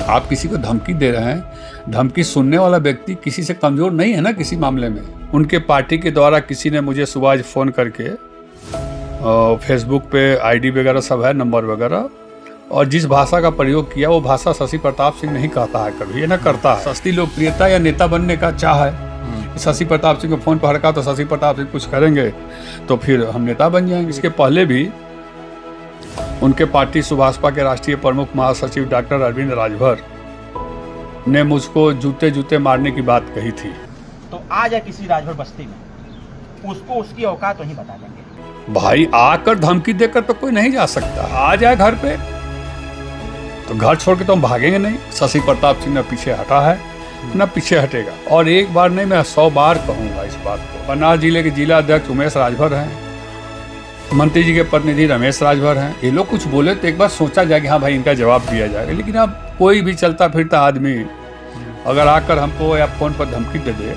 आप किसी को धमकी दे रहे हैं, धमकी सुनने वाला व्यक्ति किसी से कमज़ोर नहीं है ना किसी मामले में। उनके पार्टी के द्वारा किसी ने मुझे सुबह आज फ़ोन करके फेसबुक पे आईडी वगैरह सब है, नंबर वगैरह, और जिस भाषा का प्रयोग किया वो भाषा शशि प्रताप सिंह नहीं कहता है कभी, ये ना करता है। सस्ती लोकप्रियता या नेता बनने का चाह है, शशि प्रताप सिंह को फ़ोन पर हड़का तो शशि प्रताप सिंह कुछ करेंगे तो फिर हम नेता बन जाएंगे। इसके पहले भी उनके पार्टी सुभाषपा के राष्ट्रीय प्रमुख महासचिव डॉक्टर अरविंद राजभर ने मुझको जूते जूते मारने की बात कही थी। तो आ जाए किसी राजभर बस्ती में, उसको उसकी औकात वहीं बता देंगे। भाई आकर धमकी देकर तो कोई नहीं जा सकता, आ जाए घर पे तो घर छोड़ के तो हम भागेंगे नहीं। शशि प्रताप सिंह न पीछे हटा है न पीछे हटेगा, और एक बार नहीं मैं 100 बार कहूँगा इस बात को। बनास जिले के जिला अध्यक्ष उमेश राजभर हैं, मंत्री जी के प्रतिनिधि रमेश राजभर हैं। ये लोग कुछ बोले तो एक बार सोचा जाए कि हाँ भाई इनका जवाब दिया जाएगा, लेकिन अब कोई भी चलता फिरता आदमी अगर आकर हमको या फ़ोन पर धमकी दे दे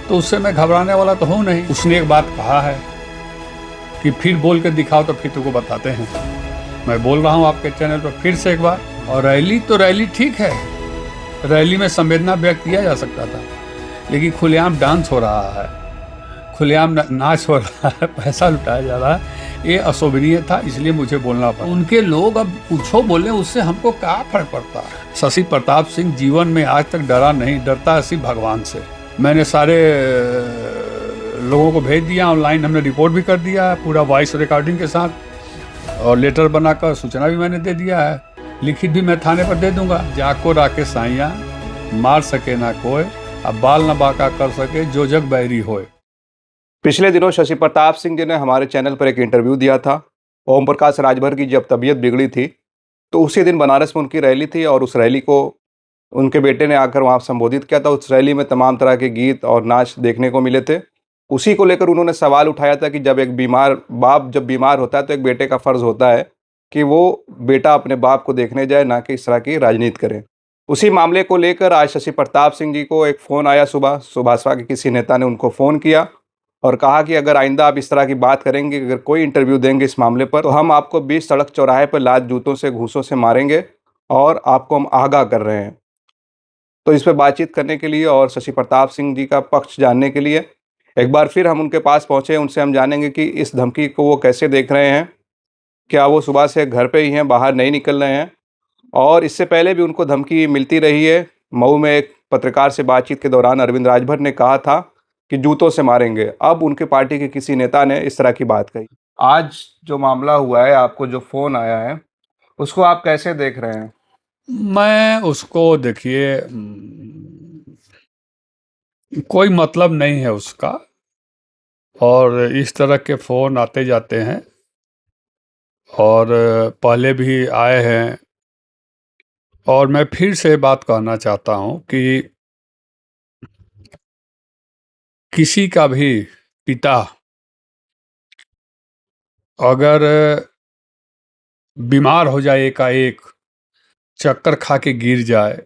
तो उससे मैं घबराने वाला तो हूँ नहीं। उसने एक बात कहा है कि फिर बोल के दिखाओ तो फिर तुमको बताते हैं। मैं बोल रहा हूँ आपके चैनल पर फिर से एक बार। और रैली तो रैली ठीक है, रैली में संवेदना व्यक्त किया जा सकता था, लेकिन खुलेआम डांस हो रहा है, खुलेआम नाच हो रहा है, पैसा लुटाया जा रहा है, ये अशोभनीय था, इसलिए मुझे बोलना पड़ा। उनके लोग अब कुछो बोले उससे हमको क्या फर्क पड़ता है। शशि प्रताप सिंह जीवन में आज तक डरा नहीं, डरता है सिर्फ भगवान से। मैंने सारे लोगों को भेज दिया ऑनलाइन, हमने रिपोर्ट भी कर दिया है पूरा वॉइस रिकॉर्डिंग के साथ, और लेटर बनाकर सूचना भी मैंने दे दिया है, लिखित भी मैं थाने पर दे दूंगा। जाको राके साइया मार सके ना कोई, अब बाल न बाका कर सके जो जग बैरी होए। पिछले दिनों शशि प्रताप सिंह जी ने हमारे चैनल पर एक इंटरव्यू दिया था। ओम प्रकाश राजभर की जब तबीयत बिगड़ी थी तो उसी दिन बनारस में उनकी रैली थी, और उस रैली को उनके बेटे ने आकर वहाँ संबोधित किया था। उस रैली में तमाम तरह के गीत और नाच देखने को मिले थे। उसी को लेकर उन्होंने सवाल उठाया था कि जब एक बाप जब बीमार होता है तो एक बेटे का फ़र्ज़ होता है कि वो बेटा अपने बाप को देखने जाए, ना कि इस तरह की राजनीति करे। उसी मामले को लेकर आज शशि प्रताप सिंह जी को एक फ़ोन आया, सुबह सुभाषपा के किसी नेता ने उनको फ़ोन किया और कहा कि अगर आइंदा आप इस तरह की बात करेंगे, अगर कोई इंटरव्यू देंगे इस मामले पर, तो हम आपको बीच सड़क चौराहे पर लात जूतों से घूंसों से मारेंगे और आपको हम आगाह कर रहे हैं। तो इस पर बातचीत करने के लिए और शशि प्रताप सिंह जी का पक्ष जानने के लिए एक बार फिर हम उनके पास पहुँचे। उनसे हम जानेंगे कि इस धमकी को वो कैसे देख रहे हैं, क्या वो सुबह से घर पे ही हैं, बाहर नहीं निकल रहे हैं, और इससे पहले भी उनको धमकी मिलती रही है। मऊ में एक पत्रकार से बातचीत के दौरान अरविंद राजभर ने कहा था कि जूतों से मारेंगे। अब उनके पार्टी के किसी नेता ने इस तरह की बात कही। आज जो मामला हुआ है, आपको जो फ़ोन आया है, उसको आप कैसे देख रहे हैं? मैं उसको देखिए कोई मतलब नहीं है उसका, और इस तरह के फ़ोन आते जाते हैं और पहले भी आए हैं। और मैं फिर से बात कहना चाहता हूँ कि किसी का भी पिता अगर बीमार हो जाए, एकाएक चक्कर खा के गिर जाए,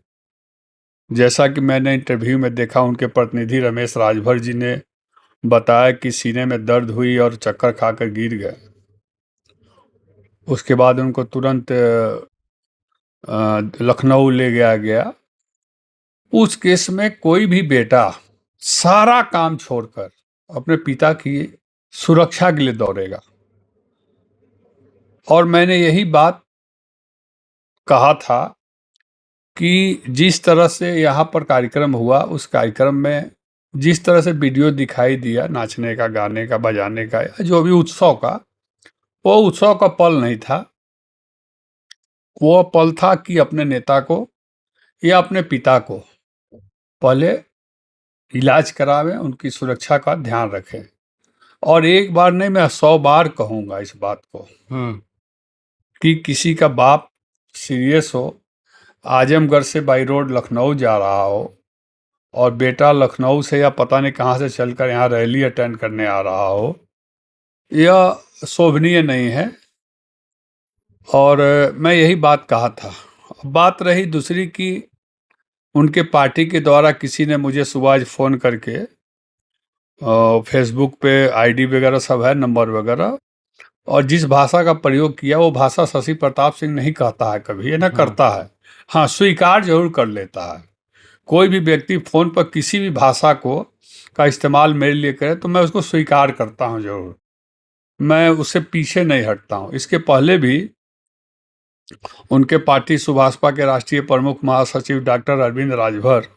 जैसा कि मैंने इंटरव्यू में देखा, उनके प्रतिनिधि रमेश राजभर जी ने बताया कि सीने में दर्द हुई और चक्कर खाकर गिर गए। उसके बाद उनको तुरंत लखनऊ ले गया। उस केस में कोई भी बेटा सारा काम छोड़कर अपने पिता की सुरक्षा के लिए दौड़ेगा। और मैंने यही बात कहा था कि जिस तरह से यहाँ पर कार्यक्रम हुआ, उस कार्यक्रम में जिस तरह से वीडियो दिखाई दिया नाचने का, गाने का, बजाने का, जो भी उत्सव का, वो उत्सव का पल नहीं था। वो पल था कि अपने नेता को या अपने पिता को पहले इलाज करावें, उनकी सुरक्षा का ध्यान रखें। और एक बार नहीं मैं 100 बार कहूँगा इस बात को कि किसी का बाप सीरियस हो, आजमगढ़ से बाई रोड लखनऊ जा रहा हो, और बेटा लखनऊ से या पता नहीं कहाँ से चलकर यहाँ रैली अटेंड करने आ रहा हो, यह शोभनीय नहीं है। और मैं यही बात कहा था। बात रही दूसरी कि उनके पार्टी के द्वारा किसी ने मुझे सुबह आज फ़ोन करके फेसबुक पे आईडी वगैरह सब है, नंबर वगैरह, और जिस भाषा का प्रयोग किया वो भाषा शशि प्रताप सिंह नहीं कहता है कभी, ये ना करता है। हाँ, स्वीकार जरूर कर लेता है। कोई भी व्यक्ति फ़ोन पर किसी भी भाषा को का इस्तेमाल मेरे लिए करे तो मैं उसको स्वीकार करता हूँ ज़रूर। मैं उससे पीछे नहीं हटता हूँ। इसके पहले भी उनके पार्टी सुभाषपा के राष्ट्रीय प्रमुख महासचिव डॉक्टर अरविंद राजभर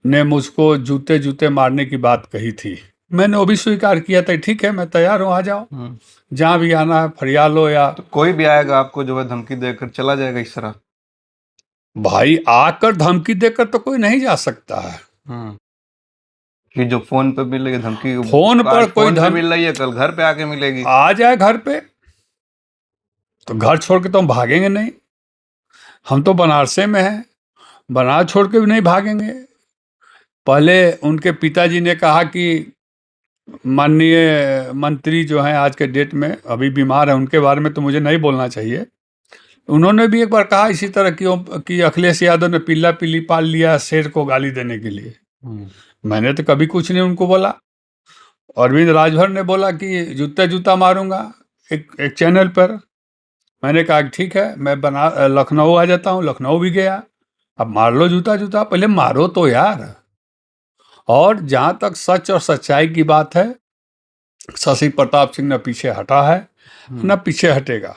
ने मुझको जूते जूते मारने की बात कही थी। मैंने वो भी स्वीकार किया था, ठीक है मैं तैयार हूँ, आ जाओ, जहाँ भी आना है फरिया लो। या तो कोई भी आएगा आपको जो है धमकी देकर चला जाएगा इस तरह? भाई आकर धमकी देकर तो कोई नहीं जा सकता है। कि जो फोन पे मिल रही है धमकी, फोन पर आज कोई फोन पे धम मिल रही है, कल घर पे आके मिलेगी। आ जाए घर पे तो घर छोड़ के तो हम भागेंगे नहीं। हम तो बनारसे में हैं, बनारस छोड़ के भी नहीं भागेंगे। पहले उनके पिताजी ने कहा कि माननीय मंत्री जो हैं आज के डेट में अभी बीमार है, उनके बारे में तो मुझे नहीं बोलना चाहिए। उन्होंने भी एक बार कहा इसी तरह कि अखिलेश यादव ने पिल्ला पिल्ली पाल लिया शेर को गाली देने के लिए। मैंने तो कभी कुछ नहीं उनको बोला। अरविंद राजभर ने बोला कि जूता जूता मारूंगा एक चैनल पर। मैंने कहा ठीक है, मैं लखनऊ आ जाता हूँ। लखनऊ भी गया। अब मार लो जूता जूता, पहले मारो तो यार। और जहाँ तक सच और सच्चाई की बात है, शशि प्रताप सिंह न पीछे हटा है न पीछे हटेगा।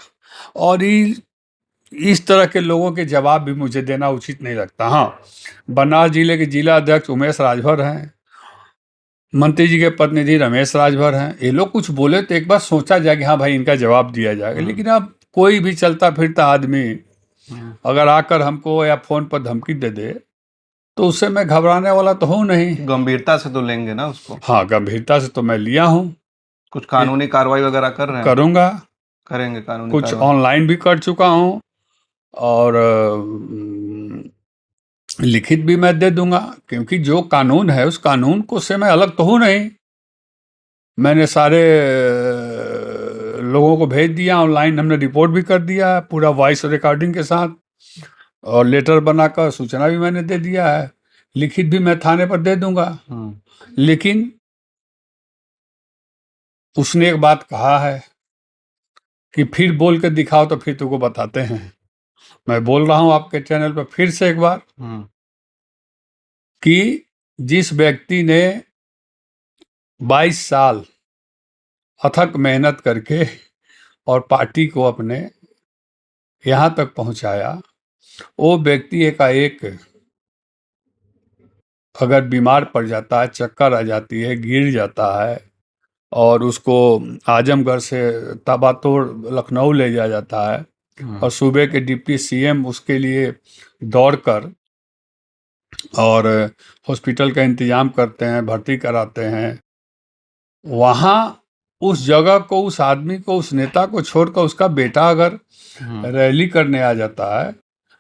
और इस तरह के लोगों के जवाब भी मुझे देना उचित नहीं लगता। हाँ, बनारस जिले के जिला अध्यक्ष उमेश राजभर हैं, मंत्री जी के प्रतिनिधि रमेश राजभर हैं। ये लोग कुछ बोले तो एक बार सोचा जाए कि हाँ भाई इनका जवाब दिया जाएगा। लेकिन अब कोई भी चलता फिरता आदमी अगर आकर हमको या फोन पर धमकी दे दे तो उससे मैं घबराने वाला तो हूँ नहीं। गंभीरता से तो लेंगे ना उसको? हाँ, गंभीरता से तो मैं लिया हूँ। कुछ कानूनी कार्रवाई वगैरह कर रहे हैं? करूँगा, करेंगे कानूनी कुछ कार्रवाई? ऑनलाइन भी कर चुका हूँ और लिखित भी मैं दे दूंगा, क्योंकि जो कानून है उस कानून को से मैं अलग तो हूँ नहीं। मैंने सारे लोगों को भेज दिया, ऑनलाइन हमने रिपोर्ट भी कर दिया पूरा वॉइस रिकॉर्डिंग के साथ, और लेटर बनाकर सूचना भी मैंने दे दिया है। लिखित भी मैं थाने पर दे दूंगा। लेकिन उसने एक बात कहा है कि फिर बोल के दिखाओ तो फिर तुमको बताते हैं। मैं बोल रहा हूं आपके चैनल पर फिर से एक बार कि जिस व्यक्ति ने 22 साल अथक मेहनत करके और पार्टी को अपने यहाँ तक पहुँचाया, वो व्यक्ति एकाएक अगर बीमार पड़ जाता है, चक्कर आ जाती है, गिर जाता है और उसको आजमगढ़ से ताबड़तोड़ लखनऊ ले जाया जाता है और सूबे के डिप्टी सीएम उसके लिए दौड़कर और हॉस्पिटल का इंतजाम करते हैं, भर्ती कराते हैं। वहाँ उस जगह को, उस आदमी को, उस नेता को छोड़कर उसका बेटा अगर रैली करने आ जाता है,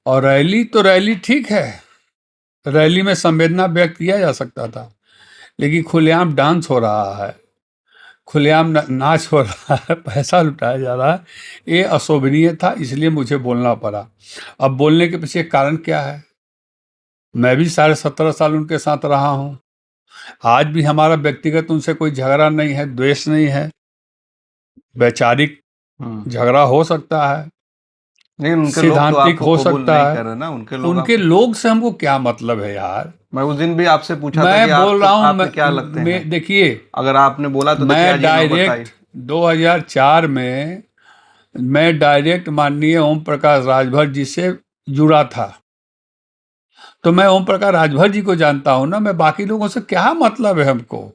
और रैली तो रैली ठीक है, रैली में संवेदना व्यक्त किया जा सकता था, लेकिन खुलेआम डांस हो रहा है, खुलेआम नाच हो रहा है, पैसा लुटाया जा रहा है, ये अशोभनीय था। इसलिए मुझे बोलना पड़ा। अब बोलने के पीछे कारण क्या है? मैं भी 17.5 साल उनके साथ रहा हूँ। आज भी हमारा व्यक्तिगत उनसे कोई झगड़ा नहीं है, द्वेष नहीं है। वैचारिक झगड़ा हो सकता है, लेकिन उनके सिद्धांतिक हो सकता है। कर रहे ना उनके लोग से हमको क्या मतलब है यार? मैं उस दिन भी आपसे पूछा मैं था कि बोल रहा हूँ, क्या लगते हैं? देखिए, अगर आपने बोला तो मैं डायरेक्ट 2004 में मैं डायरेक्ट माननीय ओम प्रकाश राजभर जी से जुड़ा था, तो मैं ओम प्रकाश राजभर जी को जानता हूं ना। मैं बाकी लोगों से क्या मतलब है हमको?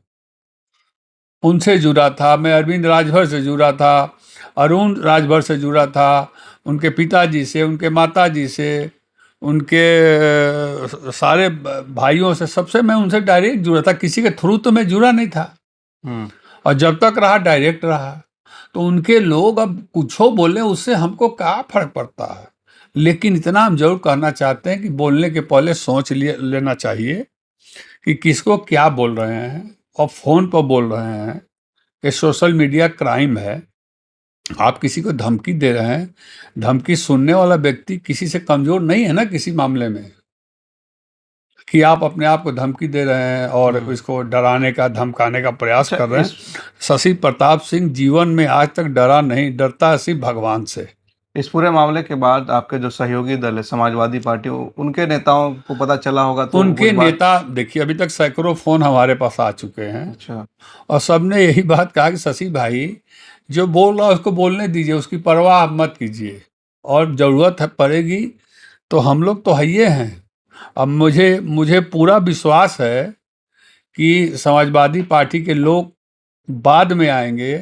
उनसे जुड़ा था, मैं अरविंद राजभर से जुड़ा था, अरुण राजभर से जुड़ा था, उनके पिताजी से, उनके माताजी से, उनके सारे भाइयों से, सबसे मैं उनसे डायरेक्ट जुड़ा था। किसी के थ्रू तो मैं जुड़ा नहीं था। और जब तक रहा डायरेक्ट रहा। तो उनके लोग अब कुछ बोले उससे हमको क्या फर्क पड़ता है? लेकिन इतना हम जरूर कहना चाहते हैं कि बोलने के पहले सोच लेना चाहिए कि किसको क्या बोल रहे हैं, और फ़ोन पर बोल रहे हैं। ये सोशल मीडिया क्राइम है। आप किसी को धमकी दे रहे हैं, धमकी सुनने वाला व्यक्ति किसी से कमज़ोर नहीं है ना किसी मामले में, कि आप अपने आप को धमकी दे रहे हैं और इसको डराने का, धमकाने का प्रयास कर रहे हैं। शशि प्रताप सिंह जीवन में आज तक डरा नहीं, डरता है सिर्फ भगवान से। इस पूरे मामले के बाद आपके जो सहयोगी दल है समाजवादी पार्टी, उनके नेताओं को पता चला होगा तो उनके कुछ बात- नेता देखिए, अभी तक सैकड़ों फोन हमारे पास आ चुके हैं अच्छा। और सबने यही बात कहा कि शशि भाई जो बोल रहा है उसको बोलने दीजिए, उसकी परवाह आप मत कीजिए, और ज़रूरत है पड़ेगी तो हम लोग तो हइये हैं। अब मुझे पूरा विश्वास है कि समाजवादी पार्टी के लोग बाद में आएंगे,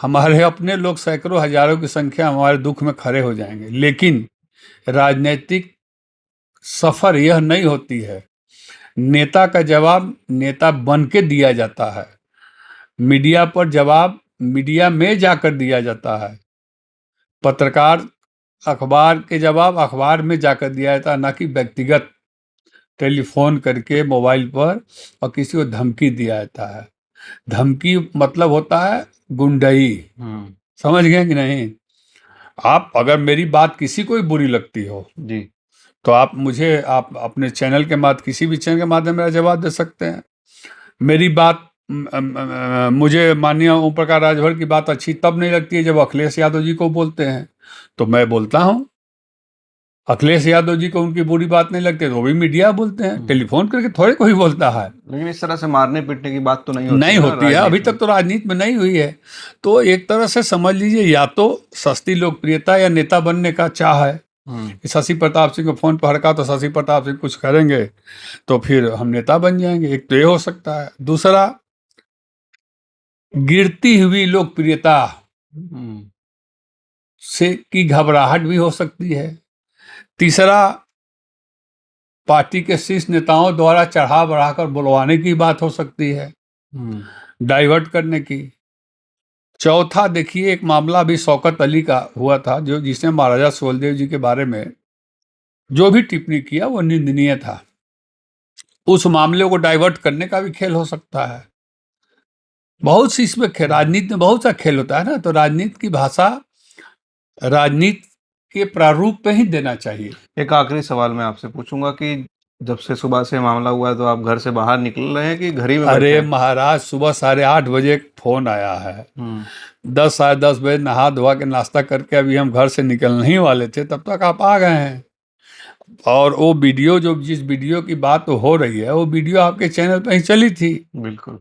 हमारे अपने लोग सैकड़ों हजारों की संख्या हमारे दुख में खड़े हो जाएंगे, लेकिन राजनीतिक सफर यह नहीं होती है। नेता का जवाब नेता बन के दिया जाता है, मीडिया पर जवाब मीडिया में जाकर दिया जाता है, पत्रकार अखबार के जवाब अखबार में जाकर दिया जाता है, ना कि व्यक्तिगत टेलीफोन करके मोबाइल पर और किसी को धमकी दिया जाता है। धमकी मतलब होता है गुंडई, समझ गए कि नहीं? आप अगर मेरी बात किसी को भी बुरी लगती हो जी। तो आप अपने चैनल के माध्यम, किसी भी चैनल के माध्यम मेरा जवाब दे सकते हैं। मेरी बात मुझे माननीय ओम प्रकाश राजभर की बात अच्छी तब नहीं लगती है जब अखिलेश यादव जी को बोलते हैं, तो मैं बोलता हूँ। अखिलेश यादव जी को उनकी बुरी बात नहीं लगती तो वो भी मीडिया बोलते हैं, टेलीफोन करके थोड़े कोई बोलता है। लेकिन इस तरह से मारने पीटने की बात तो नहीं होती नहीं ना होती है, अभी राजनीति तक तो राजनीति में नहीं हुई है। तो एक तरह से समझ लीजिए, या तो सस्ती लोकप्रियता या नेता बनने का चाह है कि शशि प्रताप सिंह को फोन पर हड़का तो शशि प्रताप सिंह कुछ करेंगे तो फिर हम नेता बन जाएंगे, एक तो ये हो सकता है। दूसरा, गिरती हुई लोकप्रियता से की घबराहट भी हो सकती है। तीसरा, पार्टी के शीर्ष नेताओं द्वारा चढ़ा बढ़ाकर बुलवाने की बात हो सकती है, डाइवर्ट करने की। चौथा, देखिए एक मामला भी शौकत अली का हुआ था, जो जिसने महाराजा सुहेलदेव जी के बारे में जो भी टिप्पणी किया वो निंदनीय था। उस मामले को डाइवर्ट करने का भी खेल हो सकता है। बहुत सी इसमें राजनीति में बहुत सा खेल होता है ना, तो राजनीति की भाषा राजनीति के प्रारूप पे ही देना चाहिए। एक आखिरी सवाल मैं आपसे पूछूंगा कि जब से सुबह से मामला हुआ है तो आप घर से बाहर निकल रहे हैं कि घर ही में बैठे अरे हैं? महाराज, सुबह 8:30 बजे फोन आया है, 10 साढ़े 10 बजे नहा धोवा के नाश्ता करके अभी हम घर से निकलने ही वाले थे, तब तक आप आ गए हैं। और वो वीडियो, जो जिस वीडियो की बात हो रही है, वो वीडियो आपके चैनल पे ही चली थी। बिल्कुल।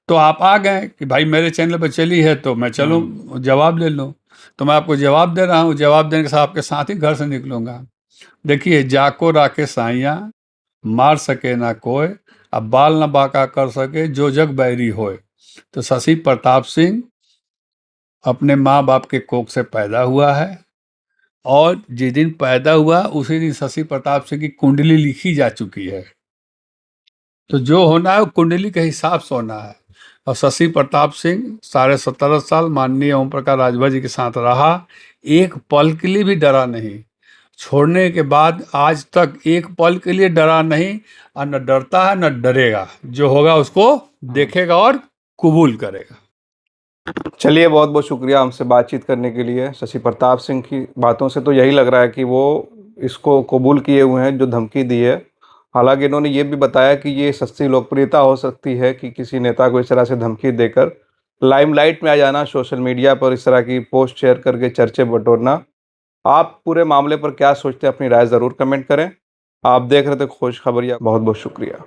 तो आप आ गए कि भाई मेरे चैनल पर चली है तो मैं चलूँ जवाब ले लूँ, तो मैं आपको जवाब दे रहा हूँ। जवाब देने के साथ आपके साथ ही घर से निकलूँगा। देखिए, जाको राखे साइयाँ, मार सके ना कोई, अब बाल न बांका कर सके जो जग बैरी होए। तो शशि प्रताप सिंह अपने माँ बाप के कोख से पैदा हुआ है, और जिस दिन पैदा हुआ उसी दिन शशि प्रताप सिंह की कुंडली लिखी जा चुकी है। तो जो होना है वो कुंडली के हिसाब से होना है। और शशि प्रताप सिंह 17.5 साल माननीय ओम प्रकाश राजभर जी के साथ रहा, एक पल के लिए भी डरा नहीं। छोड़ने के बाद आज तक एक पल के लिए डरा नहीं, और न डरता है न डरेगा। जो होगा उसको देखेगा और कबूल करेगा। चलिए, बहुत बहुत शुक्रिया हमसे बातचीत करने के लिए। शशि प्रताप सिंह की बातों से तो यही लग रहा है कि वो इसको कबूल किए हुए हैं जो धमकी दी है। हालांकि इन्होंने ये भी बताया कि ये सस्ती लोकप्रियता हो सकती है कि किसी नेता को इस तरह से धमकी देकर लाइमलाइट में आ जाना, सोशल मीडिया पर इस तरह की पोस्ट शेयर करके चर्चे बटोरना। आप पूरे मामले पर क्या सोचते हैं, अपनी राय ज़रूर कमेंट करें। आप देख रहे थे खोज खबरिया। बहुत बहुत शुक्रिया।